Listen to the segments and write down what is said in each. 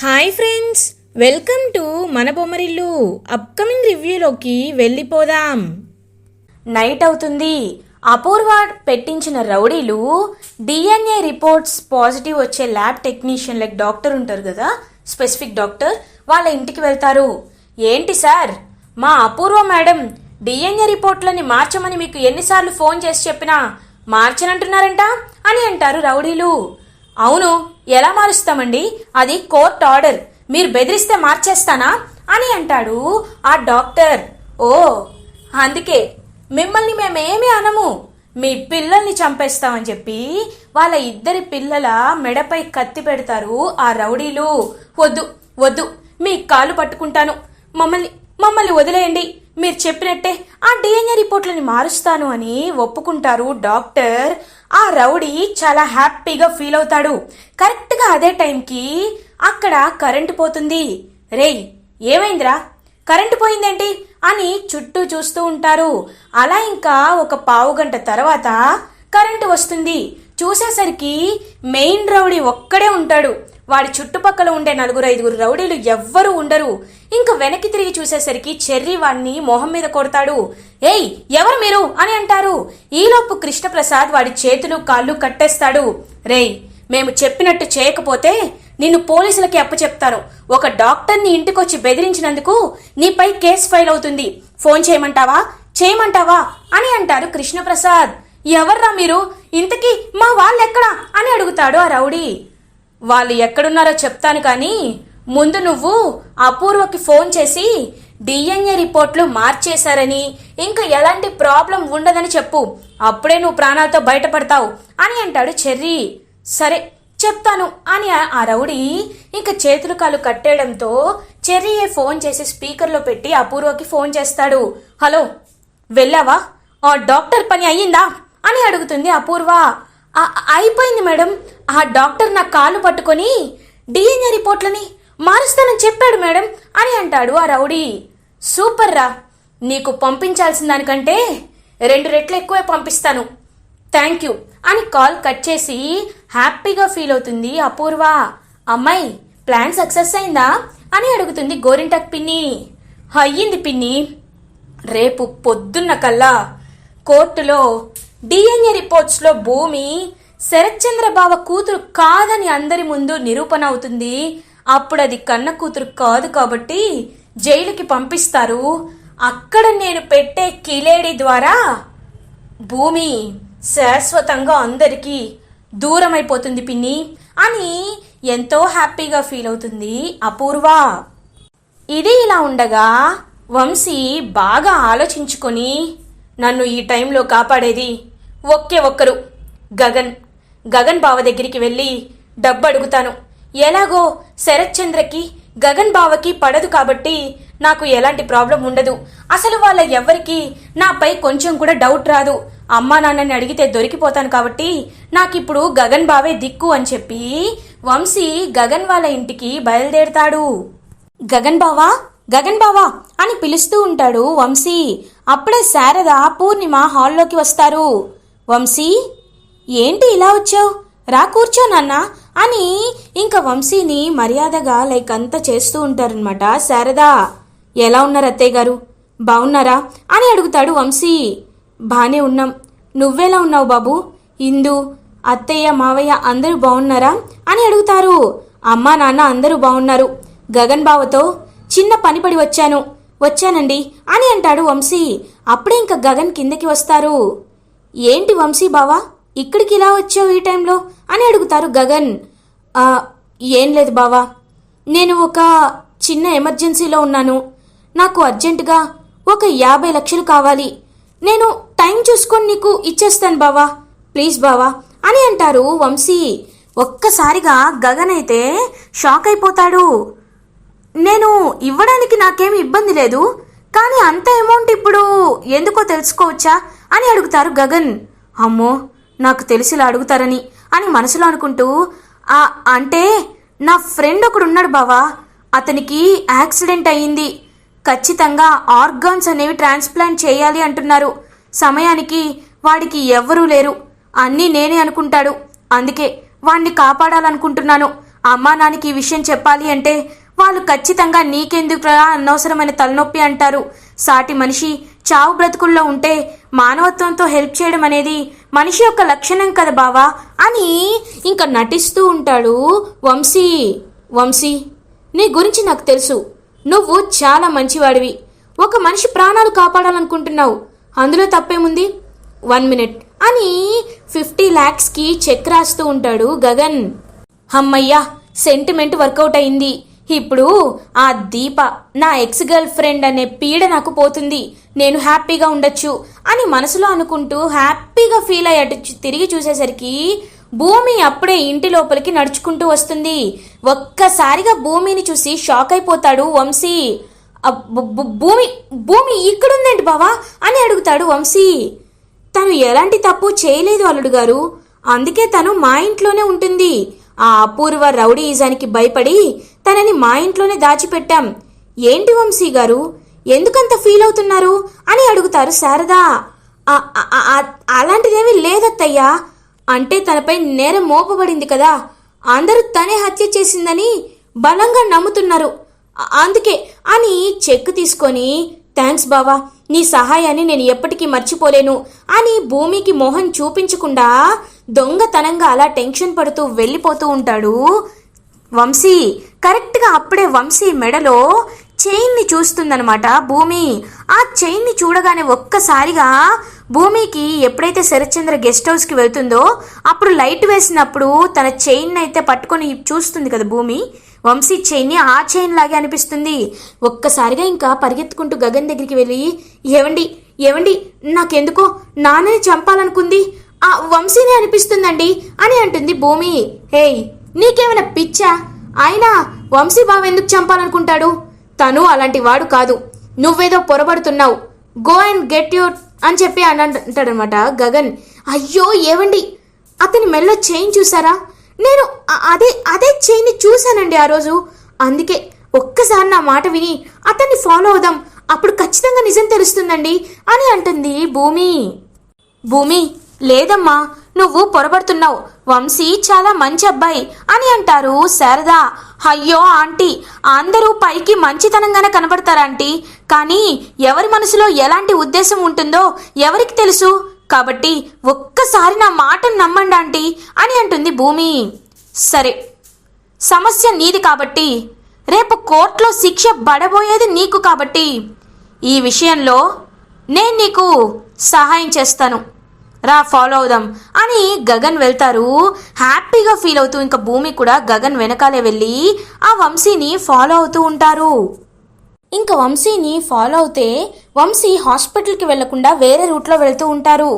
Hi friends, welcome to మన Bommarillu. Upcoming రివ్యూలోకి వెళ్ళిపోదాం. Night అవుతుంది. అపూర్వ పెట్టించిన రౌడీలు డిఎన్ఏ రిపోర్ట్స్ పాజిటివ్ వచ్చే ల్యాబ్ టెక్నీషియన్ లైక్ డాక్టర్ ఉంటారు కదా, స్పెసిఫిక్ డాక్టర్, వాళ్ళ ఇంటికి వెళ్తారు. ఏంటి సార్, మా అపూర్వ మేడం డిఎన్ఏ రిపోర్ట్లని మార్చమని మీకు ఎన్నిసార్లు ఫోన్ చేసి చెప్పినా మార్చనంటున్నారంట అని అంటారు రౌడీలు. అవును, ఎలా మారుస్తామండి, అది కోర్ట్ ఆర్డర్, మీరు బెదిరిస్తే మార్చేస్తానా అని అంటాడు ఆ డాక్టర్. ఓ, అందుకే మిమ్మల్ని మేమేమీ అనము, మీ పిల్లల్ని చంపేస్తామని చెప్పి వాళ్ళ ఇద్దరి పిల్లల మెడపై కత్తి పెడతారు ఆ రౌడీలు. వద్దు వద్దు, మీ కాలు పట్టుకుంటాను, మమ్మల్ని వదిలేయండి, మీరు చెప్పినట్టే ఆ డిఎన్ఏ రిపోర్ట్లని మారుస్తాను అని ఒప్పుకుంటారు డాక్టర్. ఆ రౌడీ చాలా హ్యాపీగా ఫీల్ అవుతాడు. కరెక్ట్గా అదే టైంకి అక్కడ కరెంటు పోతుంది. రేయ్, ఏమైందిరా, కరెంటు పోయిందేంటి అని చుట్టూ చూస్తూ ఉంటారు. అలా ఇంకా ఒక పావుగంట తర్వాత కరెంటు వస్తుంది. చూసేసరికి మెయిన్ రౌడీ ఒక్కడే ఉంటాడు. వాడి చుట్టుపక్కల ఉండే 4-5 రౌడీలు ఎవ్వరూ ఉండరు. ఇంక వెనక్కి తిరిగి చూసేసరికి చెర్రీ వాడిని మొహం మీద కొడతాడు. ఏయ్, ఎవరు మీరు అని అంటారు. ఈలోపు కృష్ణప్రసాద్ వాడి చేతులు కాళ్ళు కట్టేస్తాడు. రేయ్, మేము చెప్పినట్టు చేయకపోతే నిన్ను పోలీసులకి అప్పచెప్తాను. ఒక డాక్టర్ని ఇంటికొచ్చి బెదిరించినందుకు నీపై కేసు ఫైల్ అవుతుంది. ఫోన్ చేయమంటావా అని అంటారు కృష్ణప్రసాద్. ఎవర్రా మీరు, ఇంతకీ మా వాళ్ళెక్కడా అని అడుగుతాడు ఆ రౌడీ. వాళ్ళు ఎక్కడున్నారో చెప్తాను, కానీ ముందు నువ్వు అపూర్వకి ఫోన్ చేసి డిఎన్ఏ రిపోర్ట్లు మార్చేశారని, ఇంకా ఎలాంటి ప్రాబ్లం ఉండదని చెప్పు, అప్పుడే నువ్వు ప్రాణాలతో బయటపడతావు అని అంటాడు చెర్రీ. సరే చెప్తాను అని ఆ రౌడీ ఇంకా చేతులు కాలు కట్టేయడంతో చెర్రీయే ఫోన్ చేసి స్పీకర్లో పెట్టి అపూర్వకి ఫోన్ చేస్తాడు. హలో, వెళ్ళావా, ఆ డాక్టర్ పని అయ్యిందా అని అడుగుతుంది అపూర్వ. అయిపోయింది మేడం, ఆ డాక్టర్ నా కాలు పట్టుకొని డిఎన్ఏ రిపోర్ట్లని మారుస్తానని చెప్పాడు మేడం అని అంటాడు ఆ రౌడీ. సూపర్ రా, నీకు పంపించాల్సిన దానికంటే 2 రెట్లు ఎక్కువే పంపిస్తాను, థ్యాంక్ యూ అని కాల్ కట్ చేసి హ్యాపీగా ఫీల్ అవుతుంది అపూర్వ. అమ్మాయి, ప్లాన్ సక్సెస్ అయిందా అని అడుగుతుంది గోరింటాక్ పిన్ని. అయ్యింది పిన్ని, రేపు పొద్దున్న కల్లా కోర్టులో డిఎన్ఏ రిపోర్ట్స్లో భూమి శరత్చంద్రబావ కూతురు కాదని అందరి ముందు నిరూపణ అవుతుంది. అప్పుడు అది కన్న కూతురు కాదు కాబట్టి జైలుకి పంపిస్తారు. అక్కడ నేను పెట్టే కిలేడి ద్వారా భూమి శాశ్వతంగా అందరికీ దూరం అయిపోతుంది పిన్ని అని ఎంతో హ్యాపీగా ఫీల్ అవుతుంది అపూర్వ. ఇది ఇలా ఉండగా వంశీ బాగా ఆలోచించుకొని, నన్ను ఈ టైంలో కాపాడేది ఒక్కరు గగన్ బావ దగ్గరికి వెళ్ళి డబ్బు అడుగుతాను. ఎలాగో శరత్చంద్రకి గగన్ బావకి పడదు కాబట్టి నాకు ఎలాంటి ప్రాబ్లం ఉండదు. అసలు వాళ్ళ ఎవ్వరికి నాపై కొంచెం కూడా డౌట్ రాదు. అమ్మా నాన్నని అడిగితే దొరికిపోతాను కాబట్టి నాకిప్పుడు గగన్ బావే దిక్కు అని చెప్పి వంశీ గగన్ వాళ్ళ ఇంటికి బయలుదేరతాడు. గగన్ బావా అని పిలుస్తూ ఉంటాడు వంశీ. అప్పుడే శారద, పూర్ణిమ హాల్లోకి వస్తారు. వంశీ, ఏంటి ఇలా వచ్చావు, రా కూర్చో నాన్న అని ఇంకా వంశీని మర్యాదగా అంతా చేస్తూ ఉంటారనమాట శారద. ఎలా ఉన్నారు అత్తయ్య గారు, బాగున్నారా అని అడుగుతాడు వంశీ. బానే ఉన్నాం, నువ్వెలా ఉన్నావు బాబు, ఇందు అత్తయ్య మావయ్య అందరూ బాగున్నారా అని అడుగుతారు. అమ్మా నాన్న అందరూ బాగున్నారు, గగన్ బావతో చిన్న పని పడి వచ్చానండి అని అంటాడు వంశీ. అప్పుడే ఇంకా గగన్ కిందకి వస్తారు. ఏంటి వంశీ బావా, ఇక్కడికి ఇలా వచ్చావు ఈ టైంలో అని అడుగుతారు గగన్. ఏం లేదు బావా, నేను ఒక చిన్న ఎమర్జెన్సీలో ఉన్నాను, నాకు అర్జెంటుగా ఒక 50 లక్షలు కావాలి, నేను టైం చూసుకొని నీకు ఇచ్చేస్తాను బావా, ప్లీజ్ బావా అని అంటారు వంశీ. ఒక్కసారిగా గగన్ అయితే షాక్ అయిపోతాడు. నేను ఇవ్వడానికి నాకేమి ఇబ్బంది లేదు, కానీ అంత అమౌంట్ ఇప్పుడు ఎందుకో తెలుసుకోవచ్చా అని అడుగుతారు గగన్. అమ్మో, నాకు తెలిసిలా అడుగుతారని అని మనసులో అనుకుంటూ, అంటే నా ఫ్రెండ్ ఒకడున్నాడు బావా, అతనికి యాక్సిడెంట్ అయ్యింది, ఖచ్చితంగా ఆర్గాన్స్ అనేవి ట్రాన్స్ప్లాంట్ చేయాలి అంటున్నారు. సమయానికి వాడికి ఎవ్వరూ లేరు, అన్నీ నేనే అనుకుంటాడు, అందుకే వాణ్ణి కాపాడాలనుకుంటున్నాను, అమ్మా నాన్నకి ఈ విషయం చెప్పాలి అంటే వాళ్ళు ఖచ్చితంగా నీకెందుకురా అనవసరమైన తలనొప్పి అంటారు. సాటి మనిషి చావు బ్రతుకుల్లో ఉంటే మానవత్వంతో హెల్ప్ చేయడం అనేది మనిషి యొక్క లక్షణం కదా బావా అని ఇంకా నటిస్తూ ఉంటాడు వంశీ. వంశీ, నీ గురించి నాకు తెలుసు. నువ్వు చాలా మంచివాడివి. ఒక మనిషి ప్రాణాలు కాపాడాలనుకుంటున్నావు, అందులో తప్పేముంది? 1 మినిట్ అని 50 lakhsకి చెక్ రాస్తూ ఉంటాడు గగన్. అమ్మయ్యా, సెంటిమెంట్ వర్కౌట్ అయింది. ఇప్పుడు ఆ దీప నా ఎక్స్ గర్ల్ ఫ్రెండ్ అనే పీడ నాకు పోతుంది, నేను హ్యాపీగా ఉండొచ్చు అని మనసులో అనుకుంటూ హ్యాపీగా ఫీల్ అయ్యాడు. తిరిగి చూసేసరికి భూమి అప్పుడే ఇంటి లోపలికి నడుచుకుంటూ వస్తుంది. ఒక్కసారిగా భూమిని చూసి షాక్ అయిపోతాడు వంశీ. భూమి భూమి ఇక్కడుందేంటి బావా అని అడుగుతాడు వంశీ. తను ఎలాంటి తప్పు చేయలేదు అల్లుడు గారు, అందుకే తను మా ఇంట్లోనే ఉంటుంది. ఆ అపూర్వ రౌడీయిజానికి భయపడి తనని మా ఇంట్లోనే దాచిపెట్టాం. ఏంటి వంశీ గారు, ఎందుకంత ఫీల్ అవుతున్నారు అని అడుగుతారు శారదా. అలాంటిదేమీ లేదత్తయ్యా, అంటే తనపై నేరం మోపబడింది కదా, అందరూ తనే హత్య చేసిందని బలంగా నమ్ముతున్నారు, అందుకే అని చెక్ తీసుకొని థ్యాంక్స్ బావా, నీ సహాయాన్ని నేను ఎప్పటికీ మర్చిపోలేను అని భూమికి మొహం చూపించకుండా దొంగతనంగా అలా టెన్షన్ పడుతూ వెళ్ళిపోతూ ఉంటాడు వంశీ. కరెక్ట్గా అప్పుడే వంశీ మెడలో చైన్ని చూస్తుందనమాట భూమి. ఆ చైన్ని చూడగానే ఒక్కసారిగా భూమికి ఎప్పుడైతే శరత్చంద్ర గెస్ట్ హౌస్కి వెళ్తుందో అప్పుడు లైట్ వేసినప్పుడు తన చైన్ అయితే పట్టుకొని చూస్తుంది కదా భూమి, వంశీ చైన్ని ఆ చైన్ లాగే అనిపిస్తుంది. ఒక్కసారిగా ఇంకా పరిగెత్తుకుంటూ గగన్ దగ్గరికి వెళ్ళి ఏవండి ఏవండి, నాకెందుకో నాన్నని చంపాలనుకుంది, ఆ వంశీని అనిపిస్తుందండి అని అంటుంది భూమి. హేయ్, నీకేమైనా పిచ్చా? అయినా వంశీ బావ ఎందుకు చంపాలనుకుంటాడు? తను అలాంటి వాడు కాదు, నువ్వేదో పొరబడుతున్నావు, గో అండ్ గెట్ యూర్ అని చెప్పి అని అంటాడనమాట గగన్. అయ్యో ఏవండి, అతని మెల్ల చైన్ చూసారా? నేను అదే చైన్ని చూశానండి ఆ రోజు, అందుకే ఒక్కసారి నా మాట విని అతన్ని ఫాలో అవుదాం, అప్పుడు ఖచ్చితంగా నిజం తెలుస్తుందండి అని అంటుంది భూమి. భూమి, లేదమ్మా, నువ్వు పొరబడుతున్నావు, వంశీ చాలా మంచి అబ్బాయి అని అంటారు శారదా. అయ్యో ఆంటీ, అందరూ పైకి మంచితనంగానే కనబడతారా ఆంటీ, కానీ ఎవరి మనసులో ఎలాంటి ఉద్దేశం ఉంటుందో ఎవరికి తెలుసు, కాబట్టి ఒక్కసారి నా మాటను నమ్మండి ఆంటీ అని అంటుంది భూమి. సరే, సమస్య నీది కాబట్టి రేపు కోర్టులో శిక్ష పడబోయేది నీకు కాబట్టి ఈ విషయంలో నేను నీకు సహాయం చేస్తాను, రా ఫాలో అవుదాం అని గగన్ వెళ్తారు. హ్యాపీగా ఫీల్ అవుతూ ఇంకా భూమి కూడా గగన్ వెనకాలే వెళ్ళి ఆ వంశీని ఫాలో అవుతూ ఉంటారు. ఇంకా వంశీని ఫాలో అవుతే వంశీ హాస్పిటల్కి వెళ్లకుండా వేరే రూట్లో వెళ్తూ ఉంటారు.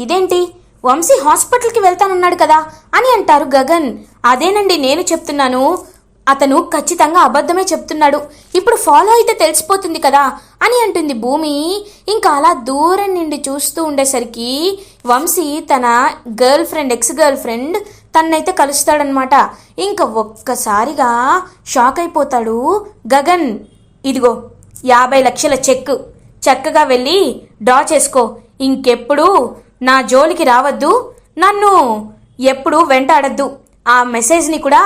ఇదేంటి, వంశీ హాస్పిటల్కి వెళ్తానన్నాడు కదా అని అంటారు గగన్. అదేనండి నేను చెప్తున్నాను, అతను ఖచ్చితంగా అబద్ధమే చెప్తున్నాడు, ఇప్పుడు ఫాలో అయితే తెలిసిపోతుంది కదా అని అంటుంది భూమి. ఇంకా అలా దూరం నుండి చూస్తూ ఉండేసరికి వంశీ తన ఎక్స్ గర్ల్ ఫ్రెండ్ తన్నైతే కలుస్తాడనమాట. ఇంకా ఒక్కసారిగా షాక్ అయిపోతాడు గగన్. ఇదిగో 50 లక్షల చెక్, చక్కగా వెళ్ళి డ్రా చేసుకో, ఇంకెప్పుడు నా జోలికి రావద్దు, నన్ను ఎప్పుడు వెంటాడద్దు, ఆ మెసేజ్ని కూడా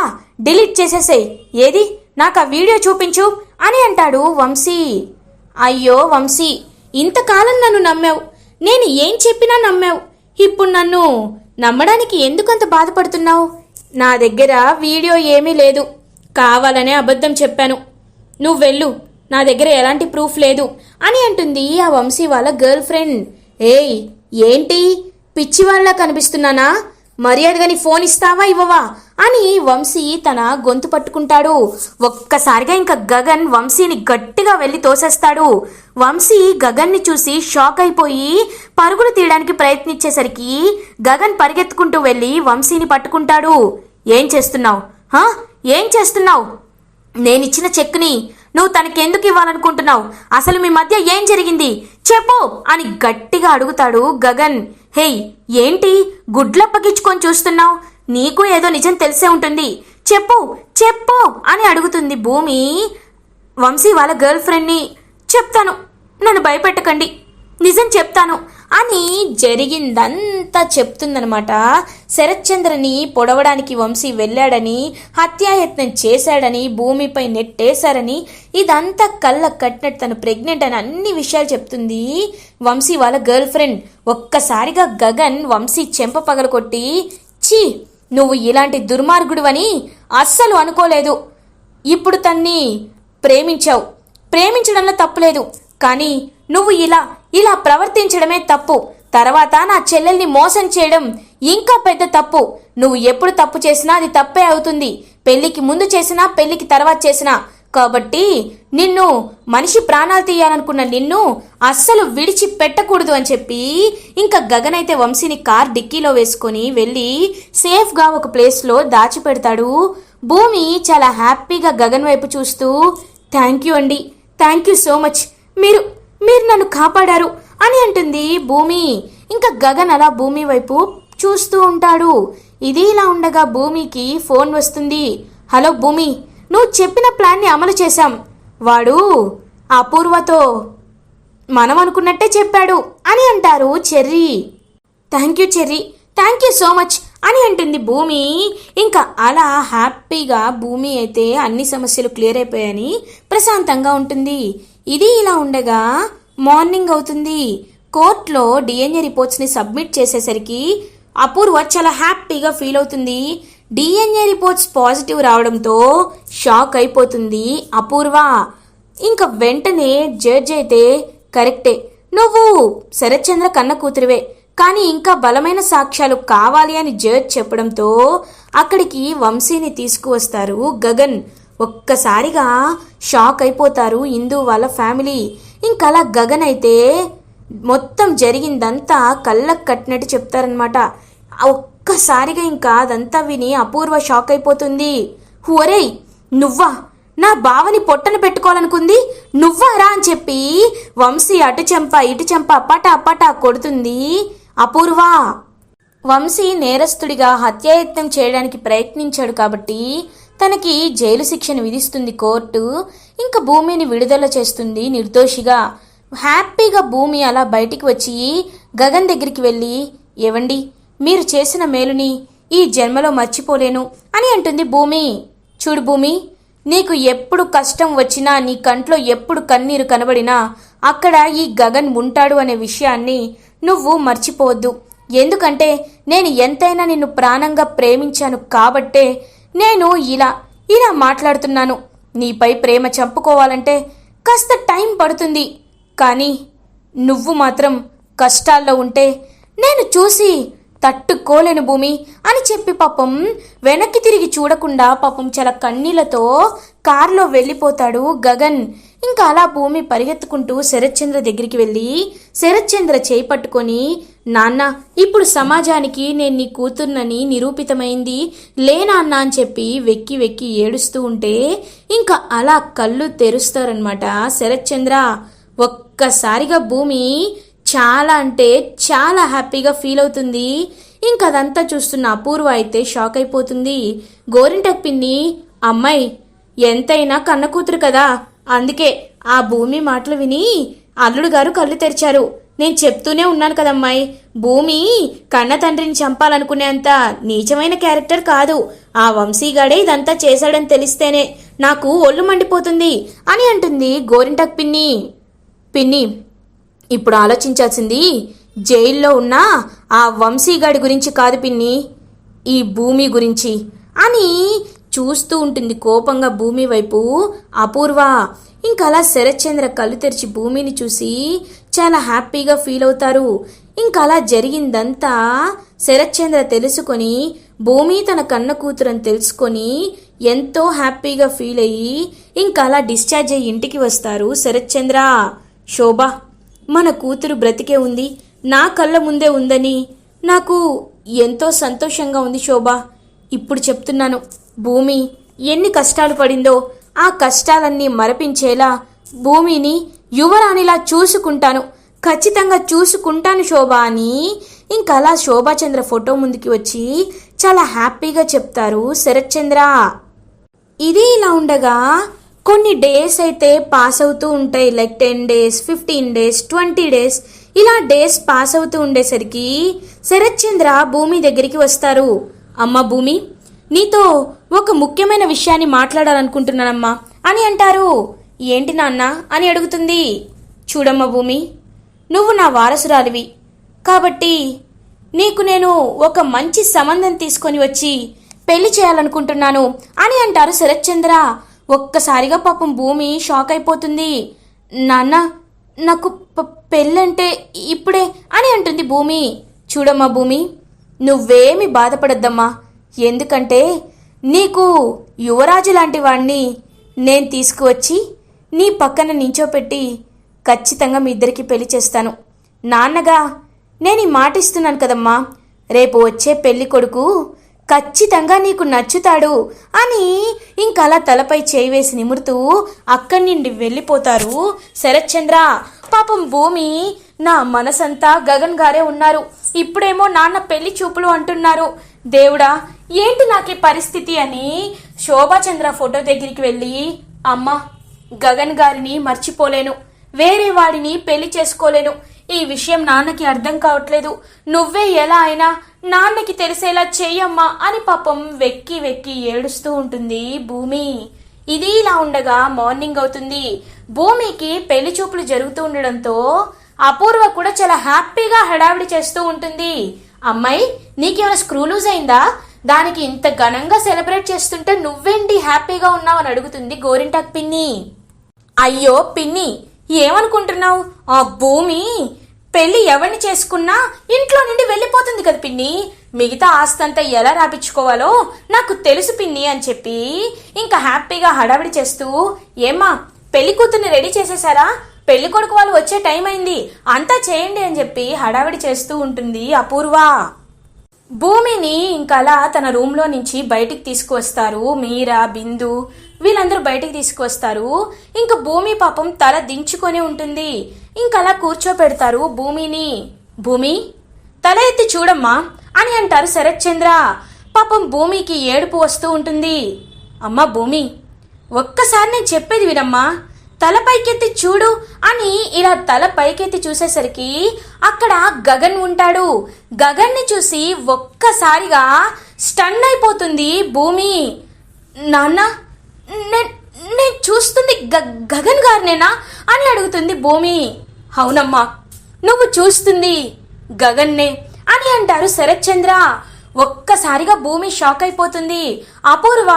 డిలీట్ చేసేసేయ్, ఏది నాకు ఆ వీడియో చూపించు అని అంటాడు వంశీ. అయ్యో వంశీ, ఇంతకాలం నన్ను నమ్మావు, నేను ఏం చెప్పినా నమ్మావు, ఇప్పుడు నన్ను నమ్మడానికి ఎందుకంత బాధపడుతున్నావు? నా దగ్గర వీడియో ఏమీ లేదు, కావాలనే అబద్ధం చెప్పాను, నువ్వు వెళ్ళు, నా దగ్గర ఎలాంటి ప్రూఫ్ లేదు అని అంటుంది ఆ వంశీ వాళ్ళ గర్ల్ ఫ్రెండ్. ఏయ్ ఏంటి, పిచ్చి వాళ్ళ కనిపిస్తున్నానా? మర్యాదగా నీ ఫోన్ ఇస్తావా ఇవ్వవా అని వంశీ తన గొంతు పట్టుకుంటాడు. ఒక్కసారిగా ఇంకా గగన్ వంశీని గట్టిగా వెళ్ళి తోసేస్తాడు. వంశీ గగన్ని చూసి షాక్ అయిపోయి పరుగులు తీయడానికి ప్రయత్నించేసరికి గగన్ పరిగెత్తుకుంటూ వెళ్ళి వంశీని పట్టుకుంటాడు. ఏం చేస్తున్నావు? ఏం చేస్తున్నావు? నేనిచ్చిన చెక్ని నువ్వు తనకెందుకు ఇవ్వాలనుకుంటున్నావు? అసలు మీ మధ్య ఏం జరిగింది చెప్పు అని గట్టిగా అడుగుతాడు గగన్. హేయ్ ఏంటి గుడ్లప్పగించుకొని చూస్తున్నావు? నీకు ఏదో నిజం తెలిసే ఉంటుంది, చెప్పు చెప్పు అని అడుగుతుంది భూమి వంశీ వాళ్ళ గర్ల్ ఫ్రెండ్ని. చెప్తాను, నన్ను భయపెట్టకండి, నిజం చెప్తాను అని జరిగిందంతా చెప్తుందనమాట. శరత్చంద్రని పొడవడానికి వంశీ వెళ్ళాడని, హత్యాయత్నం చేశాడని, భూమిపై నెట్టేశారని, ఇదంతా కళ్ళ కట్టినట్టు తను ప్రెగ్నెంట్ అని అన్ని విషయాలు చెప్తుంది వంశీ వాళ్ళ గర్ల్ ఫ్రెండ్. ఒక్కసారిగా గగన్ వంశీ చెంప పగలకొట్టి, ఛీ, నువ్వు ఇలాంటి దుర్మార్గుడివని అస్సలు అనుకోలేదు. ఇప్పుడు తన్ని ప్రేమించావు, ప్రేమించడంలో తప్పులేదు, కానీ నువ్వు ఇలా ప్రవర్తించడమే తప్పు. తర్వాత నా చెల్లెల్ని మోసం చేయడం ఇంకా పెద్ద తప్పు. నువ్వు ఎప్పుడు తప్పు చేసినా అది తప్పే అవుతుంది, పెళ్లికి ముందు చేసినా పెళ్లికి తర్వాత చేసినా. కాబట్టి నిన్ను, మనిషి ప్రాణాలు తీయాలనుకున్న నిన్ను అస్సలు విడిచిపెట్టకూడదు అని చెప్పి ఇంకా గగన్ అయితే వంశీని కార్ డిక్కీలో వేసుకొని వెళ్ళి సేఫ్గా ఒక ప్లేస్లో దాచిపెడతాడు. భూమి చాలా హ్యాపీగా గగన్ వైపు చూస్తూ, థ్యాంక్ యూ అండి, థ్యాంక్ యూ సో మచ్, మీరు నన్ను కాపాడారు అని అంటుంది భూమి. ఇంకా గగన్ అలా భూమి వైపు చూస్తూ ఉంటాడు. ఇది ఇలా ఉండగా భూమికి ఫోన్ వస్తుంది. హలో భూమి, నువ్వు చెప్పిన ప్లాన్ని అమలు చేశాం. వాడు అపూర్వతో మనం అనుకున్నట్టే చెప్పాడు అని అంటారు cherry. Thank you cherry, thank you so much అని అంటుంది భూమి. ఇంకా అలా హ్యాపీగా భూమి అయితే అన్ని సమస్యలు క్లియర్ అయిపోయాయని ప్రశాంతంగా ఉంటుంది. ఇది ఇలా ఉండగా మార్నింగ్ అవుతుంది. కోర్టులో డిఎన్ఏ రిపోర్ట్స్ని సబ్మిట్ చేసేసరికి అపూర్వ చాలా హ్యాపీగా ఫీల్ అవుతుంది. డిఎన్ఏ రిపోర్ట్స్ పాజిటివ్ రావడంతో షాక్ అయిపోతుంది అపూర్వ. ఇంకా వెంటనే జడ్జ్ అయితే, కరెక్టే, నువ్వు శరత్చంద్ర కన్న కూతురివే, కానీ ఇంకా బలమైన సాక్ష్యాలు కావాలి అని జడ్జ్ చెప్పడంతో అక్కడికి వంశీని తీసుకువస్తారు గగన్. ఒక్కసారిగా షాక్ అయిపోతారు ఇందు వాళ్ళ ఫ్యామిలీ. ఇంకలా గగన్ అయితే మొత్తం జరిగిందంతా కళ్ళకు కట్టినట్టు చెప్తారనమాట. ఒక్కసారిగా ఇంకా అదంతా విని అపూర్వ షాక్ అయిపోతుంది. ఒరేయ్, నువ్వా నా బావని పొట్టన పెట్టుకోవాలనుకుంది, నువ్వారా అని చెప్పి వంశీ అటు చెంప ఇటు చెంప పటా పటా కొడుతుంది అపూర్వ. వంశీ నేరస్తుడిగా హత్యాయత్నం చేయడానికి ప్రయత్నించాడు కాబట్టి తనకి జైలు శిక్షను విధిస్తుంది కోర్టు. ఇంకా భూమిని విడుదల చేస్తుంది నిర్దోషిగా. హ్యాపీగా భూమి అలా బయటికి వచ్చి గగన్ దగ్గరికి వెళ్ళి, ఏవండి, మీరు చేసిన మేలుని ఈ జన్మలో మర్చిపోలేను అని అంటుంది భూమి. చూడు భూమి, నీకు ఎప్పుడు కష్టం వచ్చినా, నీ కంట్లో ఎప్పుడు కన్నీరు కనబడినా అక్కడ ఈ గగన్ ఉంటాడు అనే విషయాన్ని నువ్వు మర్చిపోవద్దు. ఎందుకంటే నేను ఎంతైనా నిన్ను ప్రాణంగా ప్రేమించాను కాబట్టే నేను ఇలా మాట్లాడుతున్నాను. నీపై ప్రేమ చంపుకోవాలంటే కాస్త టైం పడుతుంది, కానీ నువ్వు మాత్రం కష్టాల్లో ఉంటే నేను చూసి తట్టుకోలేను భూమి అని చెప్పి పాపం వెనక్కి తిరిగి చూడకుండా పాపం చాలా కన్నీళ్లతో కారులో వెళ్ళిపోతాడు గగన్. ఇంకా అలా భూమి పరిగెత్తుకుంటూ శరత్చంద్ర దగ్గరికి వెళ్ళి శరత్చంద్ర చేయి పట్టుకొని, నాన్న, ఇప్పుడు సమాజానికి నేను నీ కూతుర్నని నిరూపితమైంది లేనాన్న అని చెప్పి వెక్కి వెక్కి ఏడుస్తూ ఉంటే ఇంకా అలా కళ్ళు తెరుస్తారనమాట శరత్చంద్ర. ఒక్కసారిగా భూమి చాలా అంటే చాలా హ్యాపీగా ఫీల్ అవుతుంది. ఇంకా అదంతా చూస్తున్న అపూర్వ అయితే షాక్ అయిపోతుంది. గోరింటకు పిన్ని, అమ్మాయి ఎంతైనా కన్న కూతురు కదా, అందుకే ఆ భూమి మాటలు విని అల్లుడు గారు కళ్ళు తెరిచారు. నేను చెప్తూనే ఉన్నాను కదమ్మాయి, భూమి కన్న తండ్రిని చంపాలనుకునేంత నీచమైన క్యారెక్టర్ కాదు. ఆ వంశీగాడే ఇదంతా చేశాడని తెలిస్తేనే నాకు ఒళ్ళు మండిపోతుంది అని అంటుంది గోరింటకు పిన్ని. పిన్ని, ఇప్పుడు ఆలోచించాల్సింది జైల్లో ఉన్న ఆ వంశీగాడి గురించి కాదు పిన్ని, ఈ భూమి గురించి అని చూస్తూ ఉంటుంది కోపంగా భూమి వైపు అపూర్వ. ఇంకా అలా శరత్చంద్ర కళ్ళు తెరిచి భూమిని చూసి చాలా హ్యాపీగా ఫీల్ అవుతారు. ఇంకా అలా జరిగిందంతా శరత్చంద్ర తెలుసుకొని భూమి తన కన్న కూతురని తెలుసుకొని ఎంతో హ్యాపీగా ఫీల్ అయ్యి ఇంకా అలా డిశ్చార్జ్ అయ్యి ఇంటికి వస్తారు శరత్చంద్ర. శోభ, మన కూతురు బ్రతికే ఉంది, నా కళ్ళ ముందే ఉందని నాకు ఎంతో సంతోషంగా ఉంది శోభ. ఇప్పుడు చెప్తున్నాను, భూమి ఎన్ని కష్టాలు పడిందో ఆ కష్టాలన్నీ మరపించేలా భూమిని యువరాణిలా చూసుకుంటాను, ఖచ్చితంగా చూసుకుంటాను శోభ అని ఇంకా అలా శోభాచంద్ర ఫోటో ముందుకి వచ్చి చాలా హ్యాపీగా చెప్తారు శరత్చంద్ర. ఇది ఇలా ఉండగా కొన్ని డేస్ అయితే పాస్ అవుతూ ఉంటాయి. లైక్ 10 days, 15 days, 20 days ఇలా డేస్ పాస్ అవుతూ ఉండేసరికి శరత్ చంద్ర భూమి దగ్గరికి వస్తారు. అమ్మ భూమి, నీతో ఒక ముఖ్యమైన విషయాన్ని మాట్లాడాలనుకుంటున్నానమ్మా అని అంటారు. ఏంటి నాన్న అని అడుగుతుంది. చూడమ్మ భూమి, నువ్వు నా వారసురాలివి కాబట్టి నీకు నేను ఒక మంచి సంబంధం తీసుకొని వచ్చి పెళ్లి చేయాలనుకుంటున్నాను అని అంటారు శరత్ చంద్ర. ఒక్కసారిగా పాపం భూమి షాక్ అయిపోతుంది. నాన్న, నాకు పెళ్ళంటే ఇప్పుడే అని అంటుంది భూమి. చూడమ్మా భూమి, నువ్వేమి బాధపడద్దమ్మా, ఎందుకంటే నీకు యువరాజు లాంటి వాణ్ణి నేను తీసుకువచ్చి నీ పక్కన నించోపెట్టి ఖచ్చితంగా మీ ఇద్దరికి పెళ్లి చేస్తాను. నాన్నగా నేను ఈ మాట ఇస్తున్నాను కదమ్మా, రేపు వచ్చే పెళ్లి కొడుకు ఖచ్చితంగా నీకు నచ్చుతాడు అని ఇంకలా తలపై చేయి వేసి నిమురుతూ అక్కడి నుండి వెళ్ళిపోతారు శరత్ చంద్ర. పాపం భూమి, నా మనసంతా గగన్ గారే ఉన్నారు, ఇప్పుడేమో నాన్న పెళ్లి చూపులు అంటున్నారు, దేవుడా ఏంటి నాకే పరిస్థితి అని శోభాచంద్ర ఫోటో దగ్గరికి వెళ్ళి, అమ్మా గగన్ గారిని మర్చిపోలేను, వేరే వాడిని పెళ్లి చేసుకోలేను, ఈ విషయం నాన్నకి అర్థం కావట్లేదు, నువ్వే ఎలా అయినా నాన్నకి తెలిసేలా చెయ్యమ్మా అని పాపం వెక్కి వెక్కి ఏడుస్తూ ఉంటుంది భూమి. ఇది ఇలా ఉండగా మార్నింగ్ అవుతుంది. భూమికి పెళ్లి చూపులు జరుగుతూ ఉండడంతో అపూర్వ కూడా చాలా హ్యాపీగా హడావిడి చేస్తూ ఉంటుంది. అమ్మాయి, నీకేమైనా స్క్రూ లూజ్ అయిందా? దానికి ఇంత ఘనంగా సెలబ్రేట్ చేస్తుంటే నువ్వేంటి హ్యాపీగా ఉన్నావు అని అడుగుతుంది గోరింటాక్ పిన్ని. అయ్యో పిన్ని, ఏమనుకుంటున్నావు? ఆ భూమి పెళ్లి ఎవరిని చేసుకున్నా ఇంట్లో నుండి వెళ్ళిపోతుంది కదా పిన్ని, మిగతా ఆస్తంతా ఎలా రాపించుకోవాలో నాకు తెలుసు పిన్ని అని చెప్పి ఇంకా హ్యాపీగా హడావిడి చేస్తూ, ఏమ్మా పెళ్లి కూతుర్ని రెడీ చేసేసారా? పెళ్లి కొడుకు వాళ్ళు వచ్చే టైం అయింది, అంతా చేయండి అని చెప్పి హడావిడి చేస్తూ ఉంటుంది అపూర్వ. భూమిని ఇంకలా తన రూమ్లో నుంచి బయటికి తీసుకువస్తారు మీరా, బిందు వీళ్ళందరూ బయటికి తీసుకువస్తారు. ఇంకా భూమి పాపం తల దించుకొని ఉంటుంది. ఇంకలా కూర్చోపెడతారు భూమిని. భూమి, తల ఎత్తి చూడమ్మా అని అంటారు శరత్ చంద్ర. పాపం భూమికి ఏడుపు వస్తూ ఉంటుంది. అమ్మా భూమి, ఒక్కసారి నేను చెప్పేది వినమ్మా, తల పైకెత్తి చూడు అని ఇలా తల పైకెత్తి చూసేసరికి అక్కడ గగన్ ఉంటాడు. గగన్ని చూసి ఒక్కసారిగా స్టన్ అయిపోతుంది భూమి. నాన్న, నేను చూస్తుంది గగన్ గారినేనా అని అడుగుతుంది భూమి. అవునమ్మా, నువ్వు చూస్తుంది గగన్నే అని అంటారు శరత్ చంద్ర. ఒక్కసారిగా భూమి షాక్ అయిపోతుంది. అపూర్వ,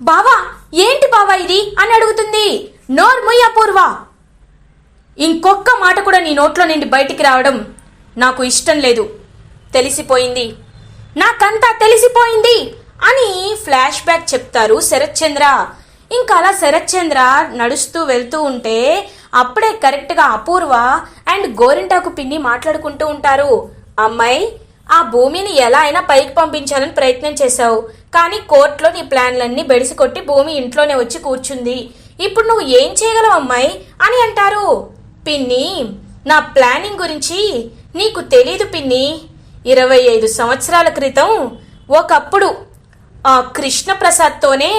బావా ఏంటి బావా ఇది అని అడుగుతుంది. నోర్మొయ్ అపూర్వ, ఇంకొక్క మాట కూడా నీ నోట్లో నుండి బయటికి రావడం నాకు ఇష్టం లేదు, తెలిసిపోయింది, నాకంతా తెలిసిపోయింది అని ఫ్లాష్ బ్యాక్ చెప్తారు శరత్ చంద్ర. ఇంకా అలా శరత్ చంద్ర నడుస్తూ వెళ్తూ ఉంటే అప్పుడే కరెక్ట్గా అపూర్వ అండ్ గోరింటాకు పిన్ని మాట్లాడుకుంటూ ఉంటారు. అమ్మాయి, ఆ భూమిని ఎలా అయినా పైకి పంపించాలని ప్రయత్నం చేశావు, కానీ కోర్టులో నీ ప్లాన్లన్నీ బెడిసి కొట్టి భూమి ఇంట్లోనే వచ్చి కూర్చుంది, ఇప్పుడు నువ్వు ఏం చేయగలవు అమ్మాయి అని అంటారు. పిన్ని, నా ప్లానింగ్ గురించి నీకు తెలీదు పిన్ని, 25 సంవత్సరాల క్రితం ఒకప్పుడు ఆ కృష్ణప్రసాద్తోనే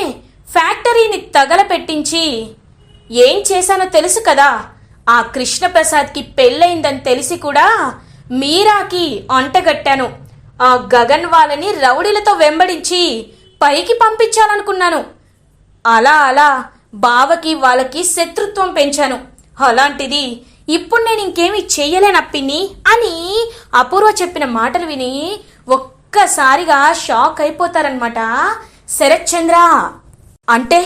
ఫ్యాక్టరీని తగలపెట్టించి ఏం చేశానో తెలుసు కదా. ఆ కృష్ణప్రసాద్కి పెళ్ళయిందని తెలిసి కూడా మీరాకి అంటగట్టాను. ఆ గగన్ వాళ్ళని రౌడీలతో వెంబడించి పైకి పంపించాలనుకున్నాను. అలా అలా బావకి వాళ్ళకి శత్రుత్వం పెంచాను. అలాంటిది ఇప్పుడు నేను ఇంకేమీ చెయ్యలేనప్పిని అని అపూర్వ చెప్పిన మాటలు విని ఒక్కసారిగా షాక్ అయిపోతారనమాట శరత్ చంద్ర. అంటే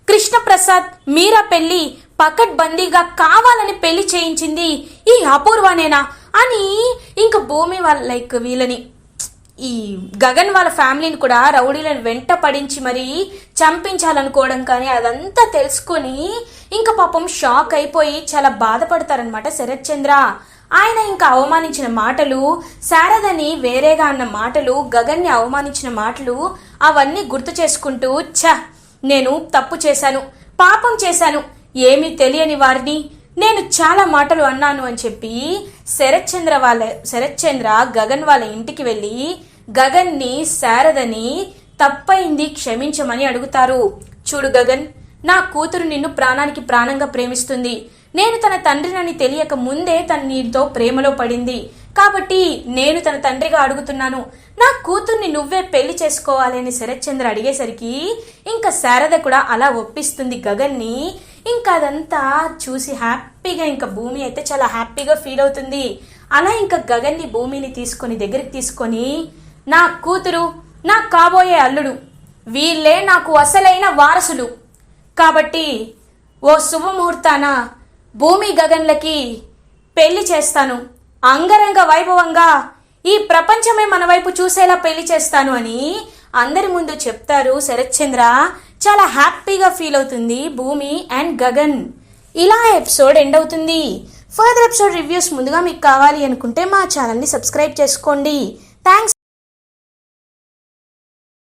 కృష్ణప్రసాద్ మీరా పెళ్లి పకడ్బందీగా కావాలని పెళ్లి చేయించింది ఈ అపూర్వనేనా అని ఇంకా భూమి వాళ్ళ వీళ్ళని, ఈ గగన్ వాళ్ళ ఫ్యామిలీని కూడా రౌడీలను వెంట పడించి మరీ చంపించాలనుకోవడం కానీ అదంతా తెలుసుకొని ఇంకా పాపం షాక్ అయిపోయి చాలా బాధపడతారనమాట శరత్ చంద్ర. ఆయన ఇంకా అవమానించిన మాటలు, శారదని వేరేగా అన్న మాటలు, గగన్ని అవమానించిన మాటలు అవన్నీ గుర్తు చేసుకుంటూ, నేను తప్పు చేశాను, పాపం చేశాను, ఏమీ తెలియని వారిని నేను చాలా మాటలు అన్నాను అని చెప్పి శరత్ చంద్ర గగన్ వాళ్ళ ఇంటికి వెళ్ళి గగన్ని, శారదని తప్పైంది క్షమించమని అడుగుతారు. చూడు గగన్, నా కూతురు నిన్ను ప్రాణానికి ప్రాణంగా ప్రేమిస్తుంది, నేను తన తండ్రినని తెలియక ముందే తను నీతో ప్రేమలో పడింది. కాబట్టి నేను తన తండ్రిగా అడుగుతున్నాను, నా కూతుర్ని నువ్వే పెళ్లి చేసుకోవాలి అని శరత్ చంద్ర అడిగేసరికి ఇంకా శారద కూడా అలా ఒప్పిస్తుంది గగన్ని. ఇంకా అదంతా చూసి హ్యాపీగా ఇంకా భూమి అయితే చాలా హ్యాపీగా ఫీల్ అవుతుంది. అలా ఇంకా గగన్ని భూమిని తీసుకొని దగ్గరికి తీసుకొని, నా కూతురు, నా కాబోయే అల్లుడు, వీళ్ళే నాకు అసలైన వారసులు. కాబట్టి ఓ శుభముహూర్తాన భూమి గగన్లకి పెళ్లి చేస్తాను, అంగరంగ వైభవంగా ఈ ప్రపంచమే మన వైపు చూసేలా పెళ్లి చేస్తాను అని అందరి ముందు చెప్తారు శరత్ చంద్ర. చాలా హ్యాపీగా ఫీల్ అవుతుంది భూమి అండ్ గగన్. ఇలా ఎపిసోడ్ ఎండ్ అవుతుంది. ఫర్దర్ ఎపిసోడ్ రివ్యూస్ ముందుగా మీకు కావాలి అనుకుంటే మా ఛానల్ని సబ్స్క్రైబ్ చేసుకోండి. థ్యాంక్స్.